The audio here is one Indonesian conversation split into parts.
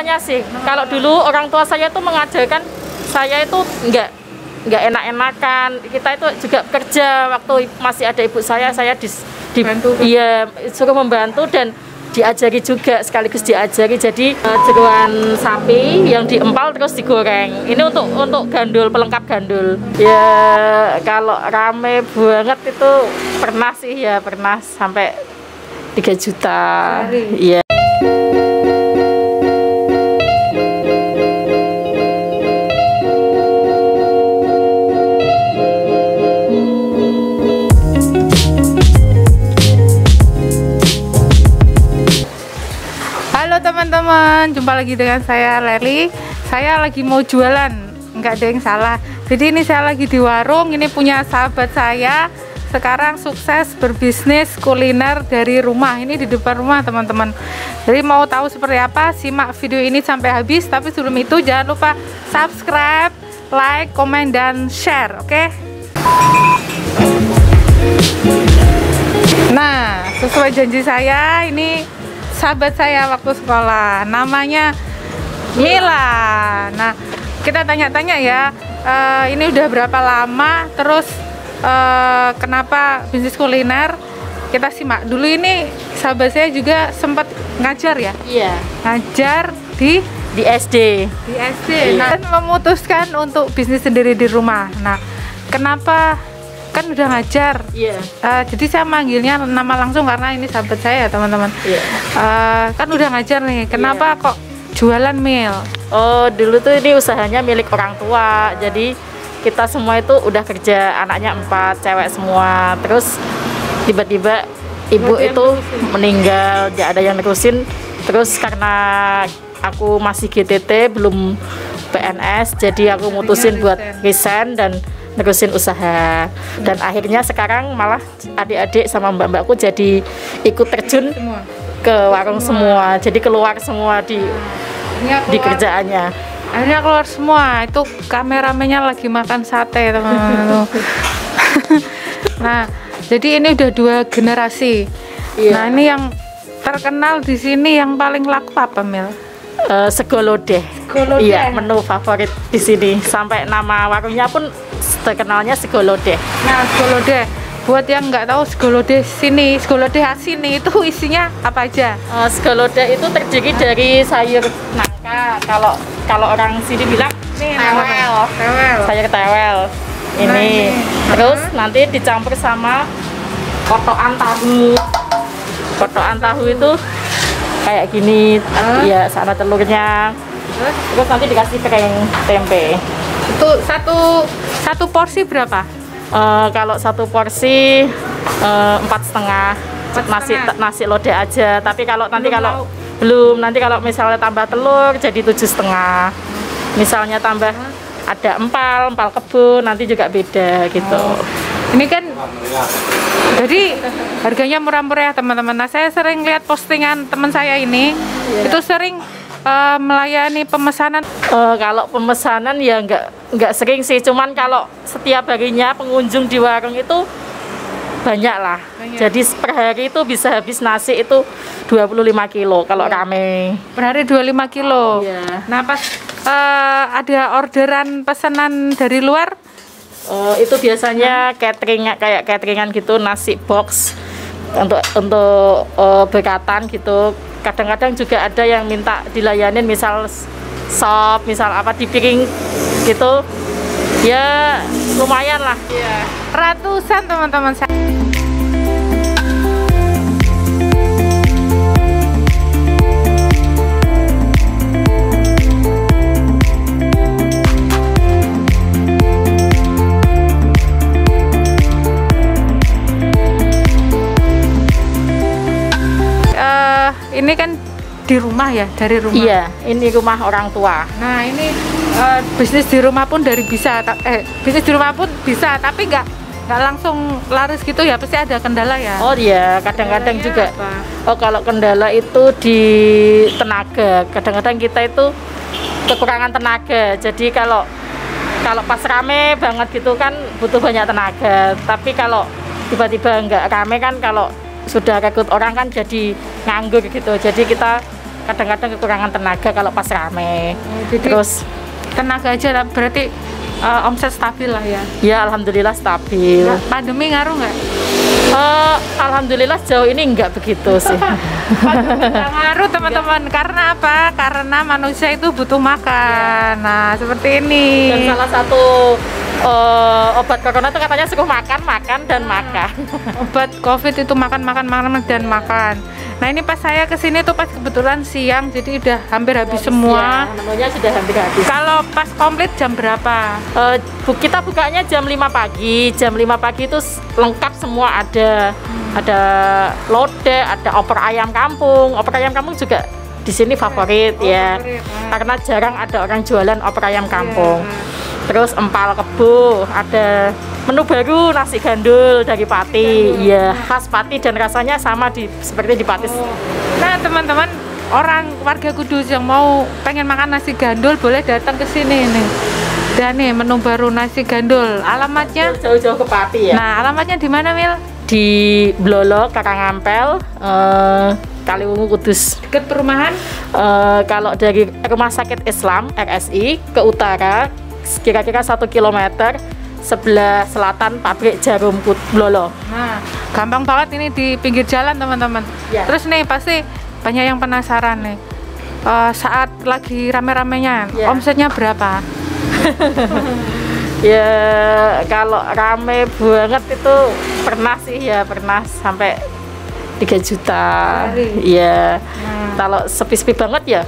tuanya sih. Kalau dulu orang tua saya itu mengajarkan saya itu nggak enak-enakan. Kita itu juga kerja waktu masih ada ibu saya iya suruh membantu dan diajari juga, sekaligus diajari. Jadi jeroan sapi yang diempal terus digoreng. Ini untuk gandul, pelengkap gandul. Ya kalau rame banget itu pernah sih ya, pernah sampai 3 juta. Iya. Halo teman-teman, jumpa lagi dengan saya Leli. Saya lagi mau jualan, nggak ada yang salah. Jadi ini saya lagi di warung, ini punya sahabat saya. Sekarang sukses berbisnis kuliner dari rumah. Ini di depan rumah teman-teman. Jadi mau tahu seperti apa, simak video ini sampai habis. Tapi sebelum itu jangan lupa subscribe, like, komen, dan share, oke? Nah, sesuai janji saya, ini sahabat saya waktu sekolah, namanya Mila. Nah, kita tanya-tanya ya, ini udah berapa lama, terus kenapa bisnis kuliner? Kita simak dulu. Ini sahabat saya juga sempat ngajar ya? Iya. Ngajar di SD. Di SD. Nah, memutuskan untuk bisnis sendiri di rumah. Nah, kenapa? Kan udah ngajar. Iya. Jadi saya manggilnya nama langsung karena ini sahabat saya teman-teman. Iya. Kan udah ngajar nih. Kenapa kok jualan Mil? Oh, dulu tuh ini usahanya milik orang tua. Jadi kita semua itu udah kerja, anaknya 4, cewek semua. Terus tiba-tiba ibu itu meninggal, dia ada yang nerusin. Terus karena aku masih GTT, belum PNS, jadi aku mutusin buat resign dan nerusin usaha. Dan akhirnya sekarang malah adik-adik sama mbak-mbakku jadi ikut terjun ke warung semua. Jadi keluar semua di kerjaannya. Akhirnya keluar semua. Itu kameramennya lagi makan sate teman-teman. Nah, jadi ini udah 2 generasi. Iya. Nah, ini yang terkenal di sini yang paling laku apa, Mil? Sego lodeh. Iya, menu favorit di sini. Sampai nama warungnya pun terkenalnya sego lodeh. Nah, sego lodeh. Buat yang nggak tahu sego lodeh sini, sego lodeh sini itu isinya apa aja? Sego lodeh itu terdiri dari sayur nangka. Kalau orang sini bilang tewel. Sayur tewel. Ini. Terus nanti dicampur sama kotokan tahu. Kotokan tahu itu kayak gini, ya sama telurnya. Terus nanti dikasih kering tempe. Itu satu porsi berapa? Kalau satu porsi 4,5 nasi lodeh aja. Tapi kalau nanti kalau misalnya tambah telur jadi 7,5. Misalnya tambah ada empal kebun nanti juga beda gitu. Ini kan jadi harganya murah-murah ya teman-teman. Nah, saya sering lihat postingan teman saya ini, itu sering melayani pemesanan. Kalau pemesanan ya nggak sering sih, cuman kalau setiap harinya pengunjung di warung itu banyak lah. Jadi per hari itu bisa habis nasi itu 25 kilo kalau rame. Per hari 25 kilo. Iya. Nah, pas ada orderan pesanan dari luar, itu biasanya kayak cateringan gitu, nasi box untuk berkatan gitu. Kadang-kadang juga ada yang minta dilayanin, misal sop, misal apa di piring gitu. Ya lumayan lah. ya, ratusan teman-teman saya. Ini kan di rumah ya, dari rumah. Iya, ini rumah orang tua. Nah, ini bisnis di rumah pun bisnis di rumah pun bisa, tapi nggak langsung laris gitu ya, pasti ada kendala ya. Oh iya, kadang-kadang juga. Apa? Oh, kalau kendala itu di tenaga. Kadang-kadang kita itu kekurangan tenaga. Jadi kalau pas rame banget gitu kan butuh banyak tenaga. Tapi kalau tiba-tiba nggak rame kan, kalau sudah rekrut orang kan jadi nganggur gitu. Jadi kita kadang-kadang kekurangan tenaga kalau pas rame. Jadi Terus tenaga aja berarti omset stabil lah ya. ya alhamdulillah stabil. Nggak, pandemi ngaruh nggak? Alhamdulillah sejauh ini nggak begitu sih. Nggak ngaruh teman-teman. Karena apa? Karena manusia itu butuh makan. Nah seperti ini. Dan salah satu obat corona itu katanya suruh makan, makan dan makan. Obat COVID itu makan dan makan. Nah ini pas saya kesini tuh pas kebetulan siang, jadi udah hampir habis semua. Ya, menunya sudah hampir habis. Kalau pas komplit jam berapa? Kita bukanya jam 5 pagi. Jam 5 pagi itu lengkap semua ada. Ada lodeh, ada opor ayam kampung. Opor ayam kampung juga di sini favorit ya. Favorit, Karena jarang ada orang jualan opor ayam kampung. Terus empal kebo, ada menu baru nasi gandul dari Pati. Iya, khas Pati dan rasanya sama seperti di Pati. Nah teman-teman, orang warga Kudus yang mau pengen makan nasi gandul boleh datang ke sini nih. Dan nih menu baru nasi gandul. Alamatnya? Jauh-jauh ke Pati ya. Nah alamatnya di mana Mil? Di Blolo, Karangampel, Kaliwungu, Kudus. Dekat perumahan? Kalau dari Rumah Sakit Islam RSI ke utara kira-kira 1 kilometer, sebelah selatan pabrik jarum Blolo. Nah, gampang banget ini di pinggir jalan teman-teman. Ya. Terus nih pasti banyak yang penasaran nih. Saat lagi rame-ramenya, Ya. omsetnya berapa? Ya kalau rame banget itu pernah sampai 3 juta. Sehari? Iya. Nah. Kalau sepi-sepi banget ya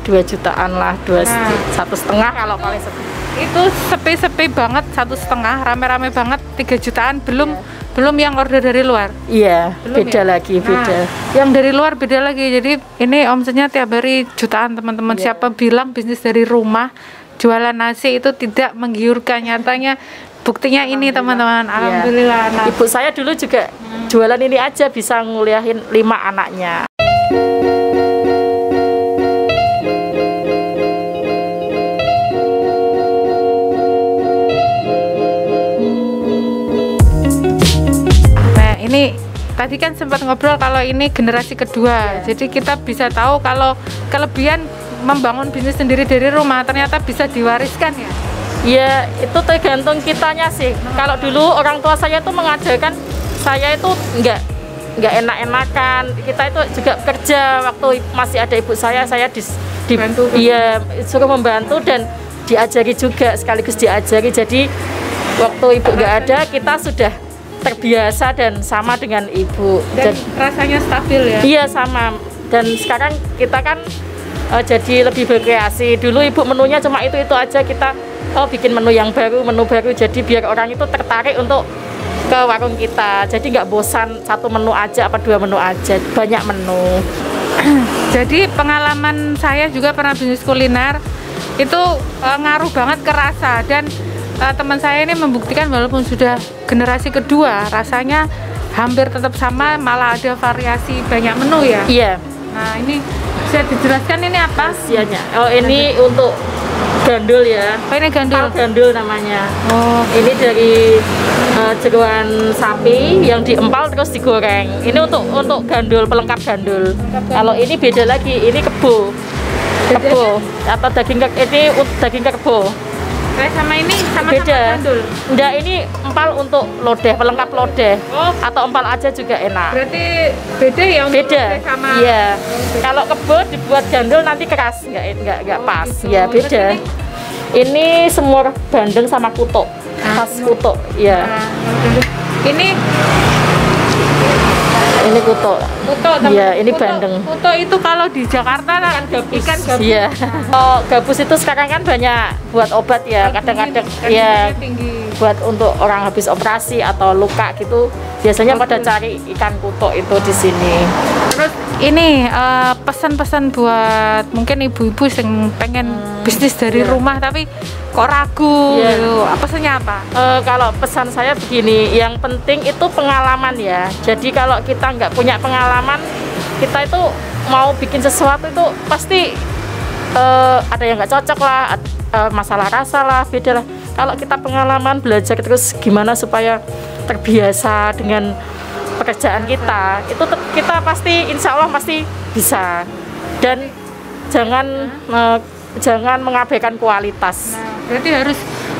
2 jutaan lah, 1,5 kalau paling sepi. Itu sepi-sepi banget 1,5, rame-rame banget 3 jutaan, belum yang order dari luar. Iya, Belum beda ya? lagi, beda. Nah, yang dari luar beda lagi. Jadi ini omsetnya tiap hari jutaan teman-teman. Iya. Siapa bilang bisnis dari rumah jualan nasi itu tidak menggiurkan? Nyatanya buktinya ini teman-teman. Alhamdulillah. Nah, Ibu saya dulu juga jualan ini aja bisa nguliahin 5 anaknya. ini tadi kan sempat ngobrol kalau ini generasi kedua. Jadi kita bisa tahu kalau kelebihan membangun bisnis sendiri dari rumah ternyata bisa diwariskan ya. Ya itu tergantung kitanya sih. Kalau dulu orang tua saya itu mengajarkan saya itu nggak enak-enakan. Kita itu juga kerja waktu masih ada ibu saya Bantu. Iya, suruh membantu dan diajari juga sekaligus diajari. Jadi waktu ibu nggak ada kita sudah terbiasa dan sama dengan ibu. Dan rasanya stabil ya. Iya sama. Dan sekarang kita kan jadi lebih berkreasi. Dulu ibu menunya cuma itu aja, kita bikin menu baru. Jadi biar orang itu tertarik untuk ke warung kita. Jadi nggak bosan 1 menu aja apa 2 menu aja, banyak menu. Jadi pengalaman saya juga pernah bisnis kuliner itu ngaruh banget ke rasa, dan teman saya ini membuktikan walaupun sudah generasi kedua rasanya hampir tetap sama, malah ada variasi banyak menu ya. Iya. Nah ini bisa dijelaskan ini apa? Isiannya. Oh ini untuk gandul ya. Oh ini gandul. Empal gandul namanya. Oh. Ini dari jeroan sapi yang diempal terus digoreng. Ini untuk gandul, pelengkap gandul. Kalau ini beda lagi, ini kebo atau daging kerbau. Kayak sama ini sama-sama Beda. gandul. Enggak, ini empal untuk lodeh, pelengkap lodeh. Oh. Atau empal aja juga enak. Berarti beda ya untuk Beda. lodeh sama. Iya. Kalau kebo dibuat gandul nanti keras, enggak pas. Gitu. Ya beda. Terus Ini semur bandeng sama kutuk. Khas kutuk. Iya. Nah, ini Kutuk. Kuto, teman. Iya, ini bandeng. Kuto itu kalau di Jakarta ikan gabus. Iya. Oh, gabus itu sekarang kan banyak buat obat ya. Kadang-kadang ya tinggi. buat untuk orang habis operasi atau luka gitu. Biasanya pada cari ikan kutuk itu di sini. Terus ini pesan-pesan buat mungkin ibu-ibu yang pengen bisnis dari rumah tapi kok ragu gitu. Pesannya apa? Kalau pesan saya begini, yang penting itu pengalaman ya. Jadi kalau kita nggak punya pengalaman, kita itu mau bikin sesuatu itu pasti ada yang nggak cocok lah, masalah rasa lah, beda lah. Kalau kita pengalaman belajar terus gimana supaya terbiasa dengan pekerjaan kita, itu kita pasti insya Allah pasti bisa. Dan jangan mengabaikan kualitas. Nah, berarti harus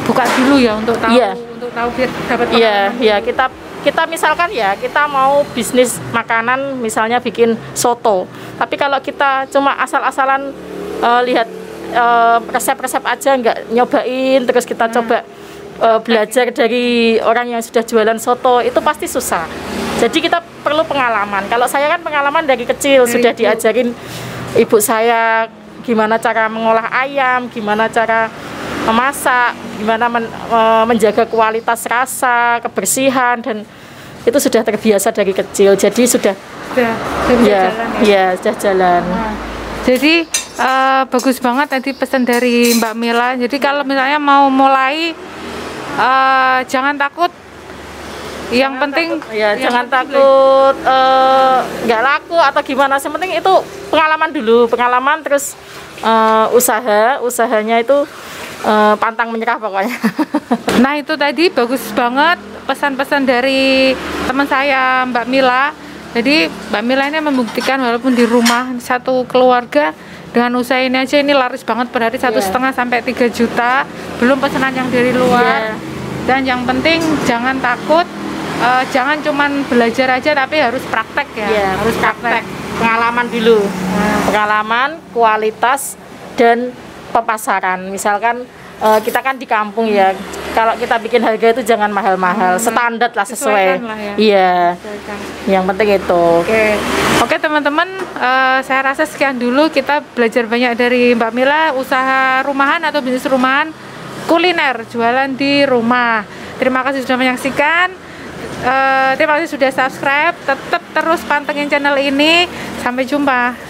buka dulu ya untuk tahu, Iya. untuk tahu biar dapat Iya, pengalaman. ya kita misalkan ya kita mau bisnis makanan, misalnya bikin soto. Tapi kalau kita cuma asal-asalan lihat resep-resep aja, nggak nyobain, terus kita coba belajar dari orang yang sudah jualan soto, itu pasti susah. Jadi kita perlu pengalaman. Kalau saya kan pengalaman dari kecil, sudah diajarin ibu saya gimana cara mengolah ayam, gimana cara memasak, gimana menjaga kualitas rasa, kebersihan, dan itu sudah terbiasa dari kecil. Jadi sudah jalan ya. Sudah jalan. Nah, jadi bagus banget tadi pesan dari Mbak Mila. Jadi kalau misalnya mau mulai jangan takut. Yang penting jangan takut nggak laku atau gimana. Yang penting itu pengalaman dulu, pengalaman terus usahanya itu pantang menyerah pokoknya. Nah, itu tadi bagus banget pesan-pesan dari teman saya Mbak Mila. Jadi Mbak Mila ini membuktikan walaupun di rumah satu keluarga dengan usaha ini aja ini laris banget per hari 1,5 sampai 3 juta, belum pesanan yang dari luar. Dan yang penting jangan takut, jangan cuman belajar aja tapi harus praktek ya. Harus praktek. Pengalaman dulu. Pengalaman, kualitas, dan pemasaran. Misalkan kita kan di kampung ya, kalau kita bikin harga itu jangan mahal-mahal, standar lah sesuai. Iya. Yang penting itu. Oke teman-teman, saya rasa sekian dulu, kita belajar banyak dari Mbak Mila, usaha rumahan atau bisnis rumahan kuliner, jualan di rumah. Terima kasih sudah menyaksikan. Terima kasih sudah subscribe. Tetap terus pantengin channel ini. Sampai jumpa.